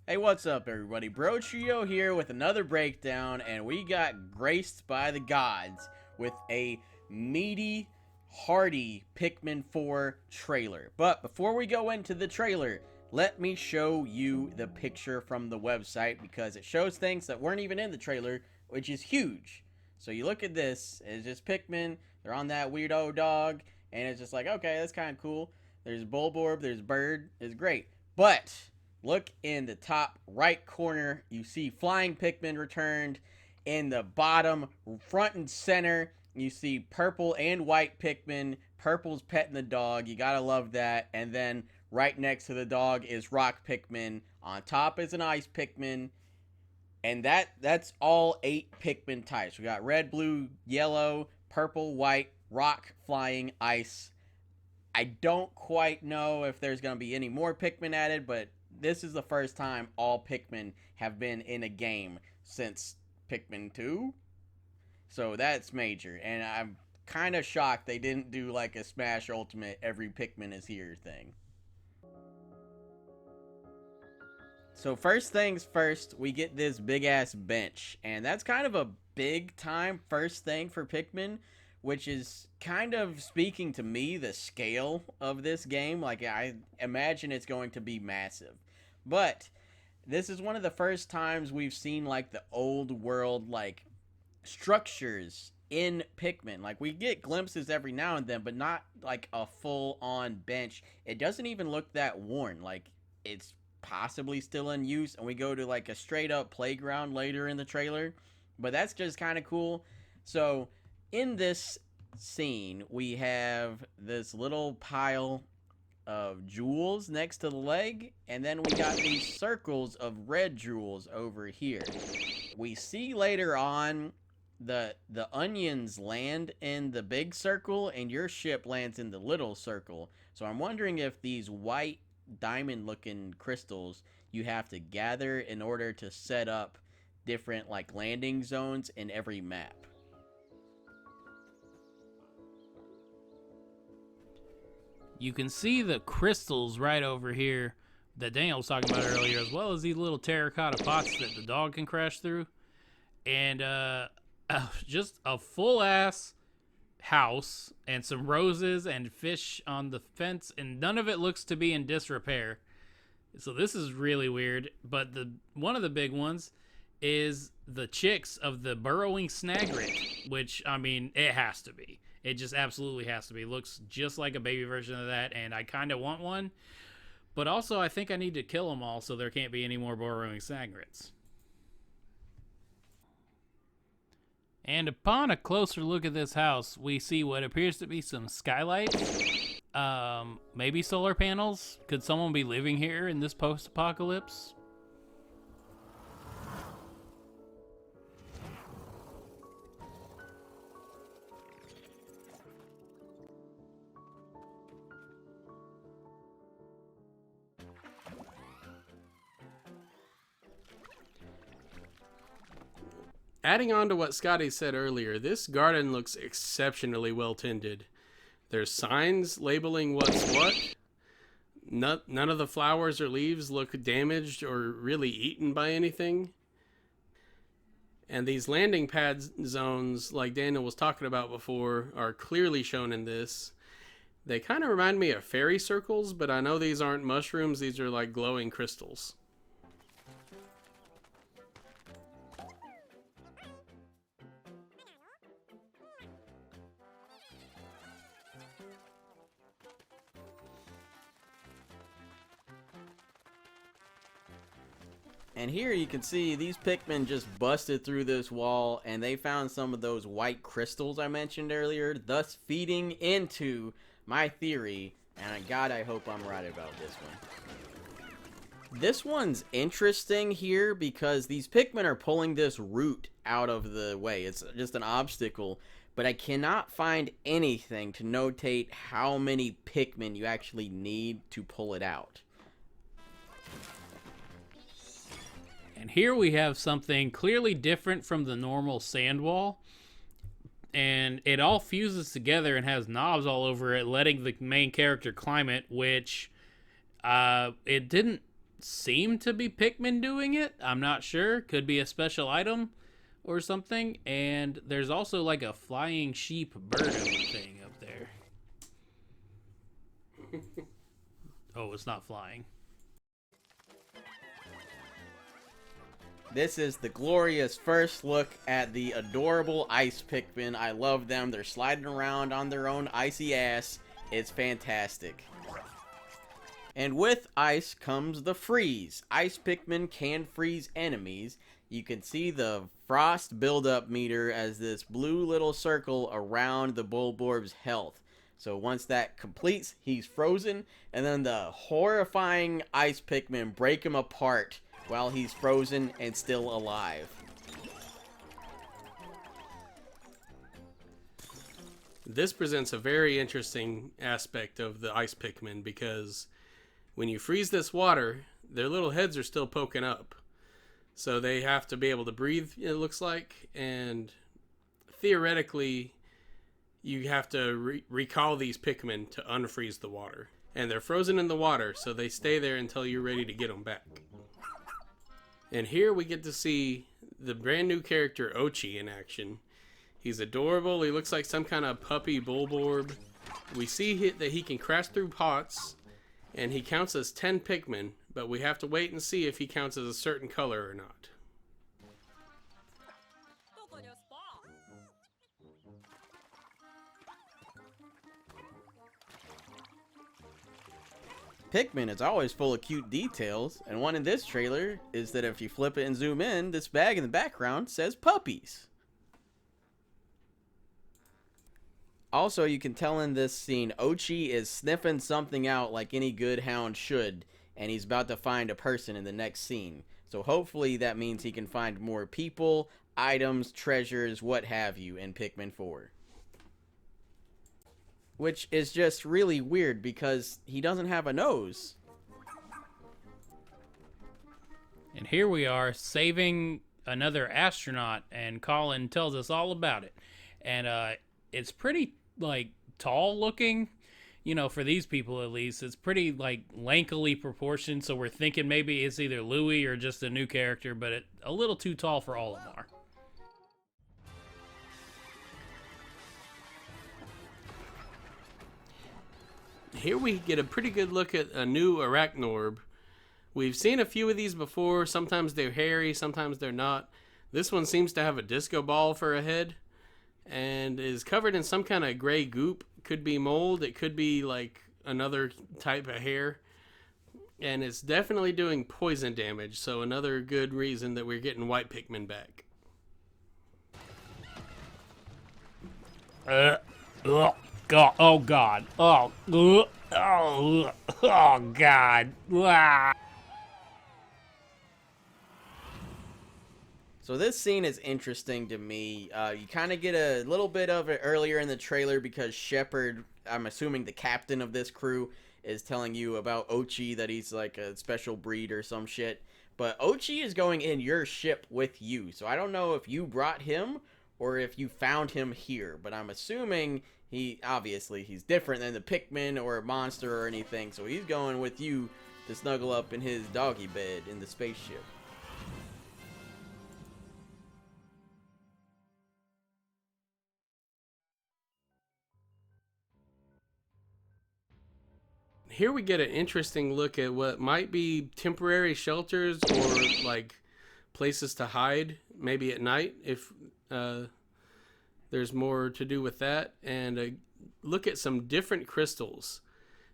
Hey, what's up, everybody? Bro Trio here with another breakdown, and we got graced by the gods with a meaty, hearty Pikmin 4 trailer. But before we go into the trailer, let me show you the picture from the website because it shows things that weren't even in the trailer, which is huge. So you look at this, it's just Pikmin, they're on that weirdo dog, and it's just like, okay, that's kind of cool. There's Bulborb, there's Bird, it's great. But look in the top right corner. You see Flying Pikmin returned. In the bottom, front and center, you see purple and white Pikmin. Purple's petting the dog. You gotta love that. And then right next to the dog is Rock Pikmin. On top is an Ice Pikmin. And that's all 8 Pikmin types. We got red, blue, yellow, purple, white, rock, flying, ice. I don't quite know if there's going to be any more Pikmin added, but this is the first time all Pikmin have been in a game since Pikmin 2. So that's major. And I'm kind of shocked they didn't do like a Smash Ultimate every Pikmin is here thing. So first things first, we get this big ass bench, and that's kind of a big time first thing for Pikmin, which is kind of speaking to me the scale of this game. Like I imagine it's going to be massive. But this is one of the first times we've seen like the old world like structures in Pikmin. Like we get glimpses every now and then, but not like a full on bench. It doesn't even look that worn. Like it's possibly still in use, and we go to like a straight up playground later in the trailer, but that's just kind of cool. So in this scene we have this little pile of jewels next to the leg, and then we got these circles of red jewels over here. We see later on the onions land in the big circle and your ship lands in the little circle. So I'm wondering if these white diamond looking crystals you have to gather in order to set up different like landing zones in every map. You can see the crystals right over here that Daniel was talking about earlier, as well as these little terracotta pots that the dog can crash through. And just a full ass house and some roses and fish on the fence, and none of it looks to be in disrepair. So this is really weird. But the one of the big ones is the chicks of the burrowing snagret, which I mean it has to be. It just absolutely has to be. It looks just like a baby version of that, and I kind of want one. But also, I think I need to kill them all so there can't be any more burrowing snagrets. And upon a closer look at this house, we see what appears to be some skylights. Maybe solar panels. Could someone be living here in this post-apocalypse? Adding on to what Scotty said earlier, this garden looks exceptionally well tended. There's signs labeling what's what. None of the flowers or leaves look damaged or really eaten by anything. And these landing pad zones, like Daniel was talking about before, are clearly shown in this. They kind of remind me of fairy circles, but I know these aren't mushrooms, these are like glowing crystals. And here you can see these Pikmin just busted through this wall, and they found some of those white crystals I mentioned earlier, thus feeding into my theory, and God, I hope I'm right about this one. This one's interesting here because these Pikmin are pulling this root out of the way. It's just an obstacle, but I cannot find anything to notate how many Pikmin you actually need to pull it out. And here we have something clearly different from the normal sand wall. And it all fuses together and has knobs all over it, letting the main character climb it, which it didn't seem to be Pikmin doing it. I'm not sure. Could be a special item or something. And there's also like a flying sheep bird thing up there. Oh, it's not flying. This is the glorious first look at the adorable ice Pikmin. I love them. They're sliding around on their own icy ass. It's fantastic. And with ice comes the freeze. Ice Pikmin can freeze enemies. You can see the frost buildup meter as this blue little circle around the Bulborb's health. So once that completes, he's frozen, and then the horrifying ice Pikmin break him apart while he's frozen and still alive. This presents a very interesting aspect of the ice Pikmin because when you freeze this water, their little heads are still poking up. So they have to be able to breathe, it looks like, and theoretically you have to recall these Pikmin to unfreeze the water. And they're frozen in the water, so they stay there until you're ready to get them back. And here we get to see the brand new character Ochi in action. He's adorable. He looks like some kind of puppy Bulborb. We see that he can crash through pots, and he counts as 10 Pikmin, but we have to wait and see if he counts as a certain color or not. Pikmin is always full of cute details, and one in this trailer is that if you flip it and zoom in, this bag in the background says puppies. Also, you can tell in this scene, Ochi is sniffing something out like any good hound should, and he's about to find a person in the next scene. So hopefully that means he can find more people, items, treasures, what have you in Pikmin 4. Which is just really weird because he doesn't have a nose. And here we are saving another astronaut, and Colin tells us all about it. And it's pretty like tall looking, you know, for these people at least. It's pretty like lankily proportioned, so we're thinking maybe it's either Louis or just a new character, but a little too tall for Olimar. Here we get a pretty good look at a new Arachnorb. We've seen a few of these before. Sometimes they're hairy, sometimes they're not. This one seems to have a disco ball for a head and is covered in some kind of gray goop. Could be mold, it could be like another type of hair. And it's definitely doing poison damage, so another good reason that we're getting white Pikmin back. God, oh God, oh God. Ah. So this scene is interesting to me. You kind of get a little bit of it earlier in the trailer because Shepard, I'm assuming the captain of this crew, is telling you about Ochi, that he's like a special breed or some shit. But Ochi is going in your ship with you, so I don't know if you brought him or if you found him here, but I'm assuming he's different than the Pikmin or a monster or anything, so he's going with you to snuggle up in his doggy bed in the spaceship. Here we get an interesting look at what might be temporary shelters or like places to hide, maybe at night if there's more to do with that. And look at some different crystals.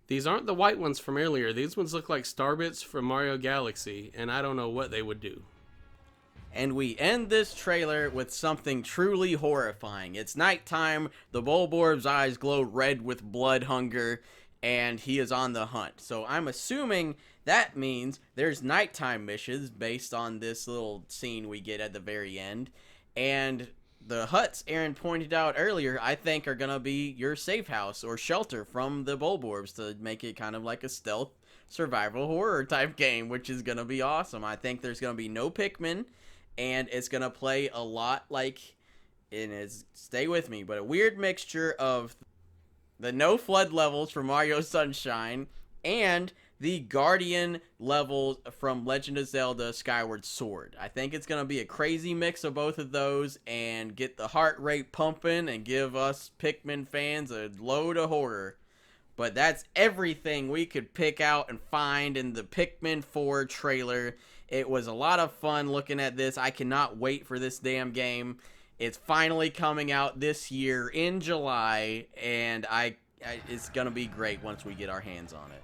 These aren't the white ones from earlier. These ones look like Starbits from Mario Galaxy, and I don't know what they would do. And we end this trailer with something truly horrifying. It's nighttime, the Bulborb's eyes glow red with blood hunger, and he is on the hunt. So I'm assuming that means there's nighttime missions based on this little scene we get at the very end. And the huts Aaron pointed out earlier, I think, are going to be your safe house or shelter from the Bulborbs to make it kind of like a stealth survival horror type game, which is going to be awesome. I think there's going to be no Pikmin, and it's going to play a lot like, stay with me, but a weird mixture of the no flood levels from Mario Sunshine and the Guardian levels from Legend of Zelda Skyward Sword. I think it's going to be a crazy mix of both of those and get the heart rate pumping and give us Pikmin fans a load of horror. But that's everything we could pick out and find in the Pikmin 4 trailer. It was a lot of fun looking at this. I cannot wait for this damn game. It's finally coming out this year in July, and it's going to be great once we get our hands on it.